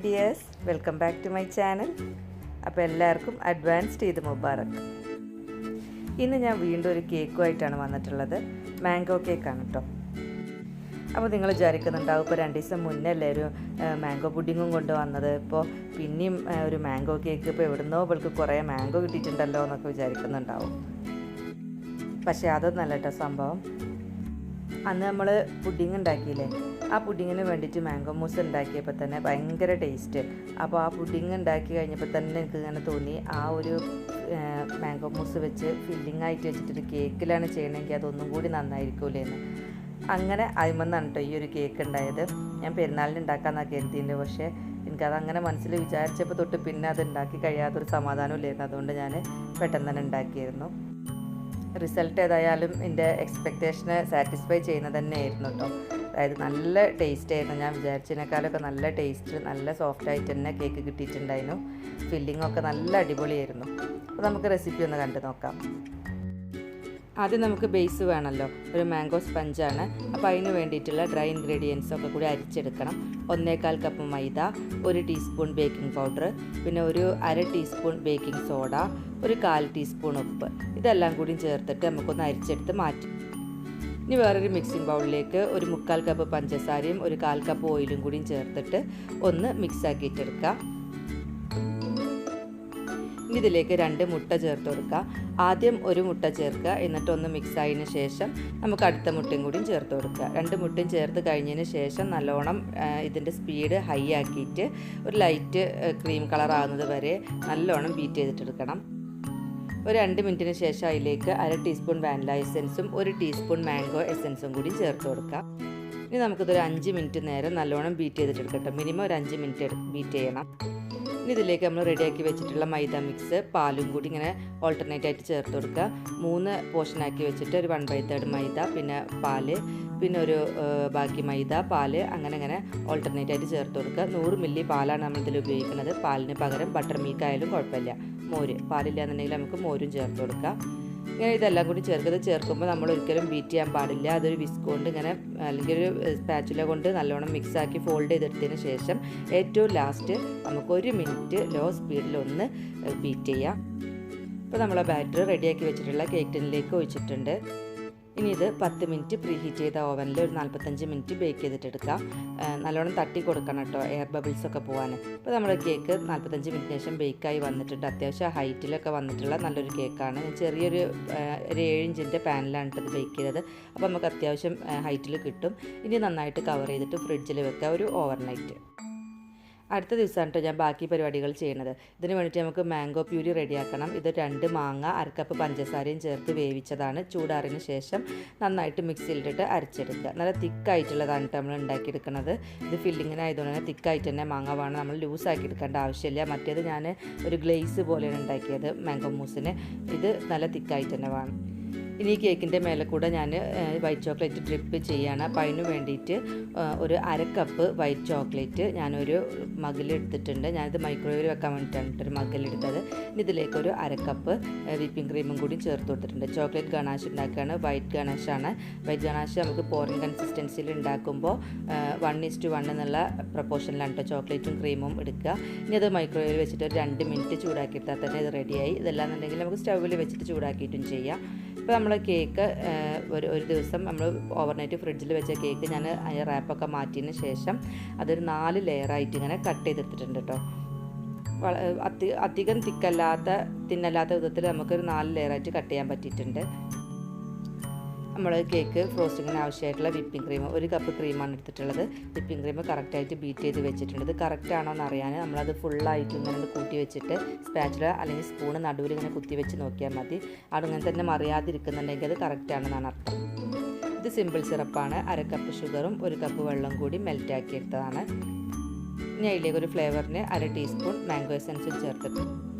Dears, welcome back to my channel. അപ്പോൾ എല്ലാവർക്കും advanced Eid Mubarak. ഇന്ന് ഞാൻ വീണ്ടും ഒരു കേക്കുമായിട്ടാണ് വന്നിട്ടുള്ളത്. മാംഗോ കേക്കാണ് കേട്ടോ. അപ്പോൾ നിങ്ങൾ വിചാരിക്കുന്നുണ്ടാവും, ഇപ്പോൾ 2 ദിവസം മുന്നേ അല്ലേ ഒരു മാംഗോ പുഡിങ്ങും കൊണ്ടുവന്നത്, ഇപ്പോൾ പിന്നെയും ഒരു മാംഗോ കേക്ക്, ഇപ്പോൾ എവിടുന്നോ ഇവൾക്ക് കുറേ മാംഗോ കിട്ടിയിട്ടുണ്ടല്ലോ എന്നൊക്കെ വിചാരിക്കുന്നുണ്ടാവും. പക്ഷേ അതൊന്നല്ല കേട്ടോ സംഭവം. അന്ന് നമ്മൾ പുഡിങ് ഉണ്ടാക്കിയില്ലേ, ആ പുഡിങ്ങിന് വേണ്ടിയിട്ട് മാംഗോ മൂസ് ഉണ്ടാക്കിയപ്പോൾ തന്നെ ഭയങ്കര ടേസ്റ്റ്. അപ്പോൾ ആ പുഡിങ് ഉണ്ടാക്കി കഴിഞ്ഞപ്പോൾ തന്നെ എനിക്ക് ഇങ്ങനെ തോന്നി, ആ ഒരു മാംഗോ മൂസ് വെച്ച് ഫില്ലിംഗ് ആയിട്ട് വെച്ചിട്ടൊരു കേക്കിലാണ് ചെയ്യണമെങ്കിൽ അതൊന്നും കൂടി നന്നായിരിക്കൂലേ എന്ന്. അങ്ങനെ അതിമെന്നാണ് കേട്ടോ ഈ ഒരു കേക്ക് ഉണ്ടായത്. ഞാൻ പെരുന്നാളിന് ഉണ്ടാക്കാമെന്നാണ് കരുതിയിട്ടുണ്ട്. പക്ഷേ എനിക്കത് അങ്ങനെ മനസ്സിൽ വിചാരിച്ചപ്പോൾ തൊട്ട് പിന്നെ അത് ഉണ്ടാക്കി കഴിയാത്തൊരു സമാധാനമില്ലായിരുന്നു. അതുകൊണ്ട് ഞാൻ പെട്ടെന്ന് തന്നെ ഉണ്ടാക്കിയിരുന്നു. റിസൾട്ട് ഏതായാലും എൻ്റെ എക്സ്പെക്റ്റേഷനെ സാറ്റിസ്ഫൈ ചെയ്യുന്നത് തന്നെയായിരുന്നു കേട്ടോ. അതായത് നല്ല ടേസ്റ്റ് ആയിരുന്നു. ഞാൻ വിചാരിച്ചതിനേക്കാളൊക്കെ നല്ല ടേസ്റ്റ്, നല്ല സോഫ്റ്റായിട്ട് തന്നെ കേക്ക് കിട്ടിയിട്ടുണ്ടായിരുന്നു. ഫില്ലിങ്ങൊക്കെ നല്ല അടിപൊളിയായിരുന്നു. അപ്പോൾ നമുക്ക് റെസിപ്പി ഒന്ന് കണ്ടു നോക്കാം. ആദ്യം നമുക്ക് ബേസ് വേണമല്ലോ, ഒരു മാംഗോ സ്പഞ്ചാണ്. അപ്പോൾ അതിന് വേണ്ടിയിട്ടുള്ള ഡ്രൈ ഇൻഗ്രീഡിയൻസ് ഒക്കെ കൂടി അരിച്ചെടുക്കണം. 1/4 കപ്പ് മൈദ, 1 ടീസ്പൂൺ ബേക്കിംഗ് പൗഡർ, പിന്നെ ഒരു 1/2 ടീസ്പൂൺ ബേക്കിംഗ് സോഡ, ഒരു 1/4 ടീസ്പൂൺ ഉപ്പ്. ഇതെല്ലാം കൂടി ചേർത്തിട്ട് നമുക്കൊന്ന് അരിച്ചെടുത്ത് മാറ്റി. ഇനി വേറൊരു മിക്സിംഗ് ബൗളിലേക്ക് ഒരു 3/4 കപ്പ് പഞ്ചസാരയും ഒരു 1/4 കപ്പ് ഓയിലും കൂടി ചേർത്തിട്ട് ഒന്ന് മിക്സ് ആക്കിയിട്ടെടുക്കുക. ഇനി ഇതിലേക്ക് 2 മുട്ട ചേർത്ത് കൊടുക്കുക. ആദ്യം ഒരു മുട്ട ചേർക്കുക, എന്നിട്ട് ഒന്ന് മിക്സ് ആയതിന് ശേഷം നമുക്ക് അടുത്ത മുട്ടയും കൂടി ചേർത്ത് കൊടുക്കുക. 2 മുട്ടയും ചേർത്ത് കഴിഞ്ഞതിന് ശേഷം നല്ലോണം ഇതിൻ്റെ സ്പീഡ് ഹൈ ആക്കിയിട്ട് ഒരു ലൈറ്റ് ക്രീം കളർ ആകുന്നത് വരെ നല്ലോണം ബീറ്റ് ചെയ്തിട്ടെടുക്കണം. ഒരു 2 മിനിറ്റിന് ശേഷം അതിലേക്ക് 1/2 ടീസ്പൂൺ വാനില എസൻസും 1 ടീസ്പൂൺ മാംഗോ എസൻസും കൂടി ചേർത്ത് കൊടുക്കുക. ഇനി നമുക്കിതൊരു 5 മിനിറ്റ് നേരം നല്ലോണം ബീറ്റ് ചെയ്തിട്ടെടുക്കട്ടെ. മിനിമം ഒരു 5 മിനിറ്റ് ബീറ്റ് ചെയ്യണം. ഇനി ഇതിലേക്ക് നമ്മൾ റെഡിയാക്കി വെച്ചിട്ടുള്ള മൈദ മിക്സ് പാലും കൂടി ഇങ്ങനെ ഓൾട്ടർനേറ്റ് ആയിട്ട് ചേർത്ത് കൊടുക്കുക. 3 പോർഷനാക്കി വെച്ചിട്ട് ഒരു 1/3 മൈദ, പിന്നെ പാല്, പിന്നെ ഒരു ബാക്കി മൈദ, പാല്, അങ്ങനെ ഓൾട്ടർനേറ്റ് ആയിട്ട് ചേർത്ത് കൊടുക്കുക. 100 മില്ലി പാലാണ് നമ്മളിതിൽ ഉപയോഗിക്കുന്നത്. പാലിന് പകരം ബട്ടർ മിൽക്ക് ആയാലും കുഴപ്പമില്ല. മോര്, പാലില്ല എന്നുണ്ടെങ്കിൽ നമുക്ക് മോരും ചേർത്ത് കൊടുക്കാം. ഇങ്ങനെ ഇതെല്ലാം കൂടി ചേർക്കുമ്പോൾ നമ്മൾ ഒരിക്കലും ബീറ്റ് ചെയ്യാൻ പാടില്ല. അതൊരു വിസ്ക് കൊണ്ട് ഇങ്ങനെ അല്ലെങ്കിൽ ഒരു സ്പാച്ചുല കൊണ്ട് നല്ലോണം മിക്സാക്കി ഫോൾഡ് ചെയ്തെടുത്തതിന് ശേഷം ഏറ്റവും ലാസ്റ്റ് നമുക്ക് 1 മിനിറ്റ് ലോ സ്പീഡിൽ ഒന്ന് ബീറ്റ് ചെയ്യാം. ഇപ്പോൾ നമ്മൾ ബാറ്റർ റെഡിയാക്കി വെച്ചിട്ടുള്ള കേക്ക് ടിന്നിലേക്ക് ഒഴിച്ചിട്ടുണ്ട്. ഇനി ഇത് 10 മിനിറ്റ് പ്രീ ഹീറ്റ് ചെയ്ത ഓവനിൽ ഒരു 45 മിനിറ്റ് ബേക്ക് ചെയ്തിട്ടെടുക്കാം. നല്ലോണം തട്ടി കൊടുക്കണം കേട്ടോ, എയർ ബബിൾസൊക്കെ പോകാൻ. ഇപ്പോൾ നമ്മുടെ കേക്ക് 45 മിനിറ്റിന് ശേഷം ബേക്കായി വന്നിട്ടുണ്ട്. അത്യാവശ്യം ഹൈറ്റിലൊക്കെ വന്നിട്ടുള്ള നല്ലൊരു കേക്കാണ്. ചെറിയൊരു 7 ഇഞ്ചിൻ്റെ പാനിലാണ് ഇത് ബേക്ക് ചെയ്തത്. അപ്പോൾ നമുക്ക് അത്യാവശ്യം ഹൈറ്റിൽ കിട്ടും. ഇനി നന്നായിട്ട് കവർ ചെയ്തിട്ട് ഫ്രിഡ്ജിൽ വെക്കുക ഒരു ഓവർനൈറ്റ്. അടുത്ത ദിവസമാണ് കേട്ടോ ഞാൻ ബാക്കി പരിപാടികൾ ചെയ്യുന്നത്. ഇതിന് വേണ്ടിയിട്ട് നമുക്ക് മാംഗോ പ്യൂരി റെഡിയാക്കണം. ഇത് 2 മാങ്ങ, 1/2 കപ്പ് പഞ്ചസാരയും ചേർത്ത് വേവിച്ചതാണ്. ചൂടാറിന് ശേഷം നന്നായിട്ട് മിക്സിയിലിട്ടിട്ട് അരച്ചെടുക്കുക. നല്ല തിക്കായിട്ടുള്ളതാണ് കേട്ടോ നമ്മൾ ഉണ്ടാക്കിയെടുക്കുന്നത്. ഇത് ഫില്ലിങ്ങിനായതുകൊണ്ട് തന്നെ തിക്കായിട്ട് തന്നെ മാങ്ങ വേണം, നമ്മൾ ലൂസാക്കി എടുക്കേണ്ട ആവശ്യമില്ല. മറ്റേത് ഞാൻ ഒരു ഗ്ലേസ് പോലെയാണ് ഉണ്ടാക്കിയത് മാംഗോ മൂസിന്. ഇത് നല്ല തിക്കായിട്ട് തന്നെ വേണം. ഇനി ഈ കേക്കിൻ്റെ മേലെ കൂടെ ഞാൻ വൈറ്റ് ചോക്ലേറ്റ് ഡ്രിപ്പ് ചെയ്യുകയാണ്. അപ്പോൾ അതിന് വേണ്ടിയിട്ട് ഒരു 1/2 കപ്പ് വൈറ്റ് ചോക്ലേറ്റ് ഞാനൊരു മഗ്ഗിലെടുത്തിട്ടുണ്ട്. ഞാനിത് മൈക്രോവേവിൽ വെക്കാൻ വേണ്ടിയിട്ടാണ് ഒരു മഗ്ഗിലെടുത്തത്. ഇനി ഇതിലേക്ക് ഒരു 1/2 കപ്പ് വിപ്പിംഗ് ക്രീമും കൂടി ചേർത്ത് കൊടുത്തിട്ടുണ്ട്. ചോക്ലേറ്റ് ഗണാഷ് ഉണ്ടാക്കുകയാണ്. വൈറ്റ് ഗണാഷാണ്. വൈറ്റ് ഗണാഷ് നമുക്ക് പോറിങ് കൺസിസ്റ്റൻസിയിൽ ഉണ്ടാക്കുമ്പോൾ 1:1 എന്നുള്ള പ്രപ്പോർഷനിലാണ് കേട്ടോ ചോക്ലേറ്റും ക്രീമും എടുക്കുക. ഇനി അത് മൈക്രോവേവിൽ വെച്ചിട്ട് ഒരു 2 മിനിറ്റ് ചൂടാക്കിയെടുത്താൽ തന്നെ ഇത് റെഡിയായി. ഇതെല്ലാന്നുണ്ടെങ്കിൽ നമുക്ക് സ്റ്റൗവിൽ വെച്ചിട്ട് ചൂടാക്കിയിട്ടും ചെയ്യാം. ഇപ്പോൾ നമ്മൾ കേക്ക് ഒരു ദിവസം നമ്മൾ ഓവർനൈറ്റ് ഫ്രിഡ്ജിൽ വെച്ച കേക്ക് ഞാൻ റാപ്പൊക്കെ മാറ്റിയതിന് ശേഷം അതൊരു 4 ലെയറായിട്ട് ഇങ്ങനെ കട്ട് ചെയ്തെടുത്തിട്ടുണ്ട് കേട്ടോ. അധികം തിന്നല്ലാത്ത വിധത്തിൽ നമുക്കൊരു 4 ലെയറായിട്ട് കട്ട് ചെയ്യാൻ പറ്റിയിട്ടുണ്ട്. നമ്മൾ കേക്ക് ഫ്രോസ്റ്റിങ്ങിന് ആവശ്യമായിട്ടുള്ള വിപ്പിംഗ് ക്രീം 1 കപ്പ് ക്രീമാണ് എടുത്തിട്ടുള്ളത്. വിപ്പിംഗ് ക്രീം കറക്റ്റായിട്ട് ബീറ്റ് ചെയ്ത് വെച്ചിട്ടുണ്ട്. ഇത് കറക്റ്റ് ആണോ എന്ന് അറിയാൻ നമ്മളത് ഫുള്ളായിട്ട് ഇങ്ങനെ കൂട്ടി വെച്ചിട്ട് സ്പാച്ചുല അല്ലെങ്കിൽ സ്പൂണ് നടുവിൽ ഇങ്ങനെ കുത്തി വെച്ച് നോക്കിയാൽ മതി. അങ്ങനെ തന്നെ മറിയാതിരിക്കുന്നുണ്ടെങ്കിൽ അത് കറക്റ്റ് ആണെന്നാണ് അർത്ഥം. ഇത് സിമ്പിൾ സിറപ്പാണ്. 1/2 കപ്പ് ഷുഗറും 1 കപ്പ് വെള്ളം കൂടി മെൽറ്റാക്കി എടുത്തതാണ്. ഇനി അതിലേക്ക് ഒരു ഫ്ലേവറിന് 1/2 ടീസ്പൂൺ മാംഗോ എസൻസും ചേർത്തിട്ട്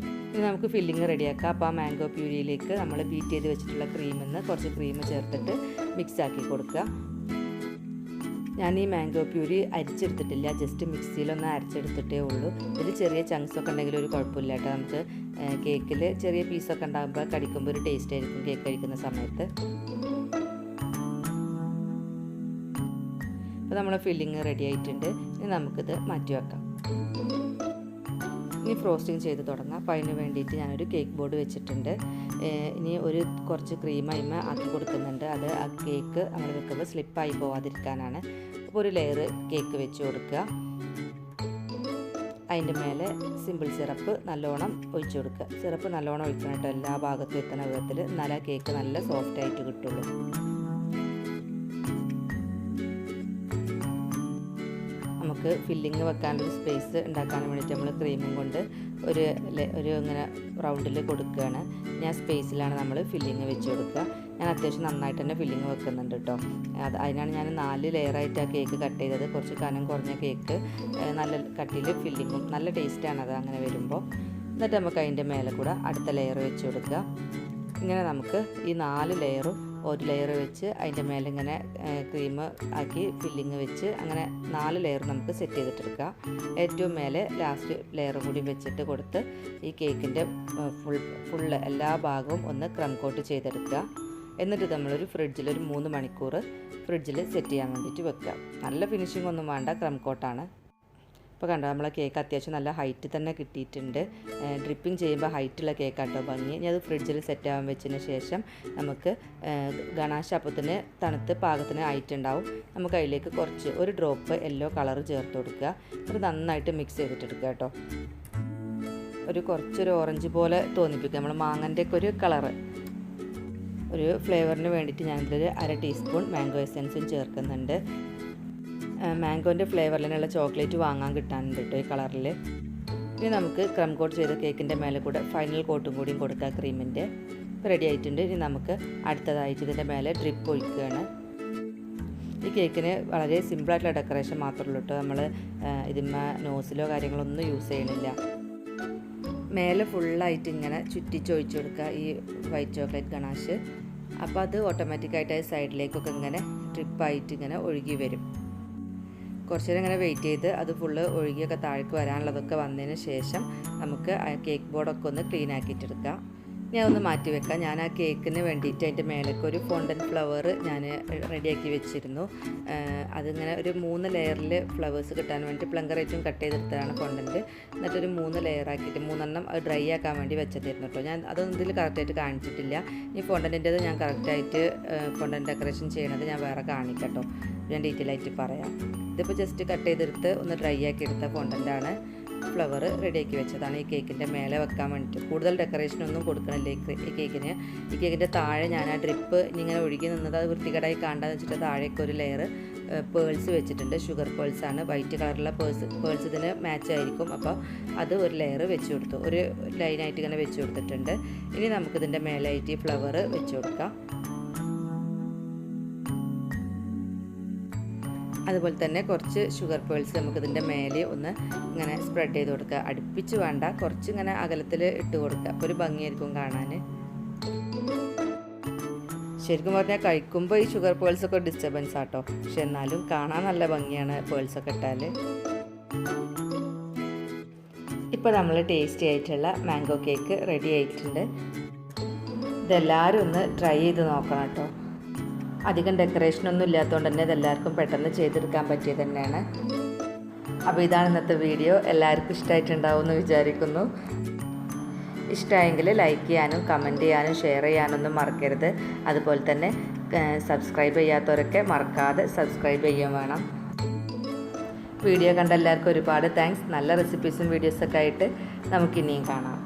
ഇനി നമുക്ക് ഫില്ലിങ് റെഡിയാക്കാം. അപ്പോൾ ആ മാംഗോ പ്യൂരിയിലേക്ക് നമ്മൾ ബീറ്റ് ചെയ്ത് വെച്ചിട്ടുള്ള ക്രീമിൽ നിന്ന് കുറച്ച് ക്രീം ചേർത്തിട്ട് മിക്സാക്കി കൊടുക്കുക. ഞാൻ ഈ മാംഗോ പ്യൂരി അരിച്ചെടുത്തിട്ടില്ല, ജസ്റ്റ് മിക്സിയിലൊന്ന് അരച്ചെടുത്തിട്ടേ ഉള്ളൂ. ഇതിൽ ചെറിയ ചങ്ക്സൊക്കെ ഉണ്ടെങ്കിൽ ഒരു കുഴപ്പമില്ല കേട്ടോ. നമുക്ക് കേക്കിൽ ചെറിയ പീസൊക്കെ ഉണ്ടാകുമ്പോൾ കടിക്കുമ്പോൾ ഒരു ടേസ്റ്റ് ആയിരിക്കും കേക്ക് കഴിക്കുന്ന സമയത്ത്. അപ്പോൾ നമ്മൾ ഫില്ലിങ് റെഡി ആയിട്ടുണ്ട്. ഇനി നമുക്കിത് മാറ്റി വെക്കാം. ഇനി ഫ്രോസ്റ്റിംഗ് ചെയ്ത് തുടങ്ങാം. അപ്പോൾ അതിന് വേണ്ടിയിട്ട് ഞാനൊരു കേക്ക് ബോർഡ് വെച്ചിട്ടുണ്ട്. ഇനി കുറച്ച് ക്രീം അതിന്മേൽ ആക്കി കൊടുക്കുന്നുണ്ട്. അത് ആ കേക്ക് നമ്മൾ വെക്കുമ്പോൾ സ്ലിപ്പായി പോവാതിരിക്കാനാണ്. അപ്പോൾ ഒരു ലെയർ കേക്ക് വെച്ച് കൊടുക്കുക. അതിൻ്റെ മേലെ സിമ്പിൾ സിറപ്പ് നല്ലോണം ഒഴിച്ചു കൊടുക്കുക. സിറപ്പ് നല്ലോണം ഒഴിക്കണം കേട്ടോ, എല്ലാ ഭാഗത്തും എത്തുന്ന വിധത്തിൽ. എന്നാലേ കേക്ക് നല്ല സോഫ്റ്റ് ആയിട്ട് കിട്ടുള്ളൂ. നമുക്ക് ഫില്ലിങ് വെക്കാനൊരു സ്പേസ് ഉണ്ടാക്കാൻ വേണ്ടിയിട്ട് നമ്മൾ ക്രീമും കൊണ്ട് ഒരു ഇങ്ങനെ റൗണ്ടിൽ കൊടുക്കുകയാണ്. ഞാൻ സ്പേസിലാണ് നമ്മൾ ഫില്ലിങ് വെച്ച് കൊടുക്കുക. ഞാൻ അത്യാവശ്യം നന്നായിട്ട് തന്നെ ഫില്ലിങ് വെക്കുന്നുണ്ട് കേട്ടോ. അതിനാണ് ഞാൻ 4 ലെയറായിട്ട് ആ കേക്ക് കട്ട് ചെയ്തത്. കുറച്ച് കനം കുറഞ്ഞ കേക്ക്, നല്ല കട്ടിയിൽ ഫില്ലിങ്ങും, നല്ല ടേസ്റ്റാണ് അത് അങ്ങനെ വരുമ്പോൾ. എന്നിട്ട് നമുക്ക് അതിൻ്റെ മേലെ കൂടെ അടുത്ത ലെയർ വെച്ച് കൊടുക്കുക. ഇങ്ങനെ നമുക്ക് ഈ 4 ലെയറും ഒരു ലെയർ വെച്ച് അതിൻ്റെ മേലെ ഇങ്ങനെ ക്രീം ആക്കി ഫില്ലിങ് വെച്ച് അങ്ങനെ 4 ലെയർ നമുക്ക് സെറ്റ് ചെയ്തിട്ടെടുക്കുക. ഏറ്റവും മേലെ ലാസ്റ്റ് ലെയർ കൂടി വെച്ചിട്ട് കൊടുത്ത് ഈ കേക്കിൻ്റെ ഫുള്ള് എല്ലാ ഭാഗവും ഒന്ന് ക്രം കോട്ട് ചെയ്തെടുക്കുക. എന്നിട്ട് നമ്മളൊരു ഫ്രിഡ്ജിൽ ഒരു 3 മണിക്കൂർ ഫ്രിഡ്ജിൽ സെറ്റ് ചെയ്യാൻ വേണ്ടിയിട്ട് വെക്കുക. നല്ല ഫിനിഷിംഗ് ഒന്നും വേണ്ട, ക്രം കോട്ടാണ്. ഇപ്പോൾ കണ്ടോ, നമ്മളെ കേക്ക് അത്യാവശ്യം നല്ല ഹൈറ്റ് തന്നെ കിട്ടിയിട്ടുണ്ട്. ഡ്രിപ്പിംഗ് ചെയ്യുമ്പോൾ ഹൈറ്റുള്ള കേക്കാട്ടോ ഭംഗി. ഇനി അത് ഫ്രിഡ്ജിൽ സെറ്റ് ആവാൻ വെച്ചതിന് ശേഷം നമുക്ക് ഗണാശ അപ്പത്തിന് തണുത്ത് പാകത്തിന് ആയിട്ടുണ്ടാവും. നമുക്ക് അതിലേക്ക് ഒരു ഡ്രോപ്പ് യെല്ലോ കളർ ചേർത്ത് കൊടുക്കുക. അത് നന്നായിട്ട് മിക്സ് ചെയ്തിട്ടെടുക്കുക കേട്ടോ. കുറച്ചൊരു ഓറഞ്ച് പോലെ തോന്നിപ്പിക്കുക. നമ്മൾ മാങ്ങൻ്റെയൊക്കെ ഒരു കളറ്. ഒരു ഫ്ലേവറിന് വേണ്ടിയിട്ട് ഞാനിതിൽ 1/2 ടീസ്പൂൺ മാംഗോ എസൻസും ചേർക്കുന്നുണ്ട്. മാംഗോൻ്റെ ഫ്ലേവറിലുള്ള ചോക്ലേറ്റ് വാങ്ങാൻ കിട്ടാനുണ്ട് കേട്ടോ ഈ കളറിൽ. ഇനി നമുക്ക് ക്രം കോട്ട് ചെയ്ത കേക്കിൻ്റെ മേലെ കൂടെ ഫൈനൽ കോട്ടും കൂടിയും കൊടുക്കുക ക്രീമിൻ്റെ. റെഡി ആയിട്ടുണ്ട്. ഇനി നമുക്ക് അടുത്തതായിട്ട് ഇതിൻ്റെ മേലെ ഡ്രിപ്പ് ഒഴിക്കുകയാണ്. ഈ കേക്കിന് വളരെ സിമ്പിളായിട്ടുള്ള ഡെക്കറേഷൻ മാത്രമേ ഉള്ളൂ കേട്ടോ. നമ്മൾ ഇതിന്മേ നോസിലോ കാര്യങ്ങളൊന്നും യൂസ് ചെയ്യണില്ല. മേലെ ഫുള്ളായിട്ട് ഇങ്ങനെ ചുറ്റിച്ചൊഴിച്ച് കൊടുക്കുക ഈ വൈറ്റ് ചോക്ലേറ്റ് ഗണാഷ്. അപ്പോൾ അത് ഓട്ടോമാറ്റിക്കായിട്ട് സൈഡിലേക്കൊക്കെ ഇങ്ങനെ ഡ്രിപ്പായിട്ട് ഇങ്ങനെ ഒഴുകി വരും. കുറച്ച് നേരം ഇങ്ങനെ വെയിറ്റ് ചെയ്ത് അത് ഫുള്ള് ഒഴുകിയൊക്കെ താഴേക്ക് വരാനുള്ളതൊക്കെ വന്നതിന് ശേഷം നമുക്ക് ആ കേക്ക് ബോർഡൊക്കെ ഒന്ന് ക്ലീൻ ആക്കിയിട്ടെടുക്കാം. ഞാൻ ഒന്ന് മാറ്റി വെക്കാം. ഞാൻ ആ കേക്കിന് വേണ്ടിയിട്ട് അതിൻ്റെ മേലേക്ക് ഒരു ഫോണ്ടൻറ്റ് ഫ്ലവർ ഞാൻ റെഡിയാക്കി വെച്ചിരുന്നു. അതിങ്ങനെ ഒരു 3 ലെയറിൽ ഫ്ലവേഴ്സ് കിട്ടാൻ വേണ്ടി പ്ലങ്കറേറ്റും കട്ട് ചെയ്തെടുത്തതാണ് ഫോണ്ടൻറ്റ്. എന്നിട്ടൊരു 3 ലെയറാക്കിയിട്ട് 3 അത് ഡ്രൈ ആക്കാൻ വേണ്ടി വെച്ചതായിരുന്നു കേട്ടോ. ഞാൻ അതൊന്നും ഇതിൽ കറക്റ്റായിട്ട് കാണിച്ചിട്ടില്ല. ഈ ഫോണ്ടൻറ്റിൻ്റെത് ഞാൻ കറക്റ്റായിട്ട് ഫോണ്ടൻറ്റ് ഡെക്കറേഷൻ ചെയ്യണത് ഞാൻ വേറെ കാണിക്കാം കേട്ടോ. ഞാൻ ഡീറ്റെയിൽ ആയിട്ട് പറയാം. ഇതിപ്പോൾ ജസ്റ്റ് കട്ട് ചെയ്തെടുത്ത് ഒന്ന് ഡ്രൈ ആക്കി എടുത്ത ഫോണ്ടൻ്റാണ്. ഫ്ലവർ റെഡിയാക്കി വെച്ചതാണ് ഈ കേക്കിൻ്റെ മേലെ വെക്കാൻ വേണ്ടിയിട്ട്. കൂടുതൽ ഡെക്കറേഷനൊന്നും കൊടുക്കണില്ല ഈ കേക്കിന്. ഈ കേക്കിൻ്റെ താഴെ ഞാൻ ആ ഡ്രിപ്പ് ഇങ്ങനെ ഒഴുകി നിന്നത് അത് വൃത്തികേടായി കാണാന്ന് വെച്ചിട്ട് താഴേക്ക് ഒരു ലെയർ പേൾസ് വെച്ചിട്ടുണ്ട്. ഷുഗർ പേൾസാണ്, വൈറ്റ് കളറുള്ള പേൾസ് ഇതിന് മാച്ച് ആയിരിക്കും. അപ്പോൾ അത് ഒരു ലെയർ വെച്ച് കൊടുത്തു, ഒരു ലൈനായിട്ട് ഇങ്ങനെ വെച്ച് കൊടുത്തിട്ടുണ്ട്. ഇനി നമുക്കിതിൻ്റെ മേലായിട്ട് ഈ ഫ്ലവർ വെച്ച് കൊടുക്കാം. അതുപോലെ തന്നെ കുറച്ച് ഷുഗർ പേൾസ് നമുക്കിതിൻ്റെ മേലെ ഒന്ന് ഇങ്ങനെ സ്പ്രെഡ് ചെയ്ത് കൊടുക്കുക. അടുപ്പിച്ച് വേണ്ട, കുറച്ച് ഇങ്ങനെ അകലത്തിൽ ഇട്ട് കൊടുക്കുക. അപ്പോൾ ഒരു ഭംഗിയായിരിക്കും കാണാൻ. ശരിക്കും പറഞ്ഞാൽ കഴിക്കുമ്പോൾ ഈ ഷുഗർ പേൾസൊക്കെ ഡിസ്റ്റർബൻസ് ആട്ടോ, പക്ഷെ എന്നാലും കാണാൻ നല്ല ഭംഗിയാണ് പേൾസൊക്കെ ഇട്ടാൽ. ഇപ്പോൾ നമ്മൾ ടേസ്റ്റി ആയിട്ടുള്ള മാംഗോ കേക്ക് റെഡി ആയിട്ടുണ്ട്. ഇതെല്ലാവരും ഒന്ന് ട്രൈ ചെയ്ത് നോക്കണം കേട്ടോ. അധികം ഡെക്കറേഷനൊന്നും ഇല്ലാത്തതുകൊണ്ട് തന്നെ ഇതെല്ലാവർക്കും പെട്ടെന്ന് ചെയ്തെടുക്കാൻ പറ്റിയത് തന്നെയാണ്. അപ്പോൾ ഇതാണ് ഇന്നത്തെ വീഡിയോ. എല്ലാവർക്കും ഇഷ്ടമായിട്ടുണ്ടാവും എന്ന് വിചാരിക്കുന്നു. ഇഷ്ടമായെങ്കിൽ ലൈക്ക് ചെയ്യാനും കമൻറ്റ് ചെയ്യാനും ഷെയർ ചെയ്യാനൊന്നും മറക്കരുത്. അതുപോലെ തന്നെ സബ്സ്ക്രൈബ് ചെയ്യാത്തവരൊക്കെ മറക്കാതെ സബ്സ്ക്രൈബ് ചെയ്യാൻ വേണം. വീഡിയോ കണ്ട എല്ലാവർക്കും ഒരുപാട് താങ്ക്സ്. നല്ല റെസിപ്പീസും വീഡിയോസൊക്കെ ആയിട്ട് നമുക്കിനിയും കാണാം.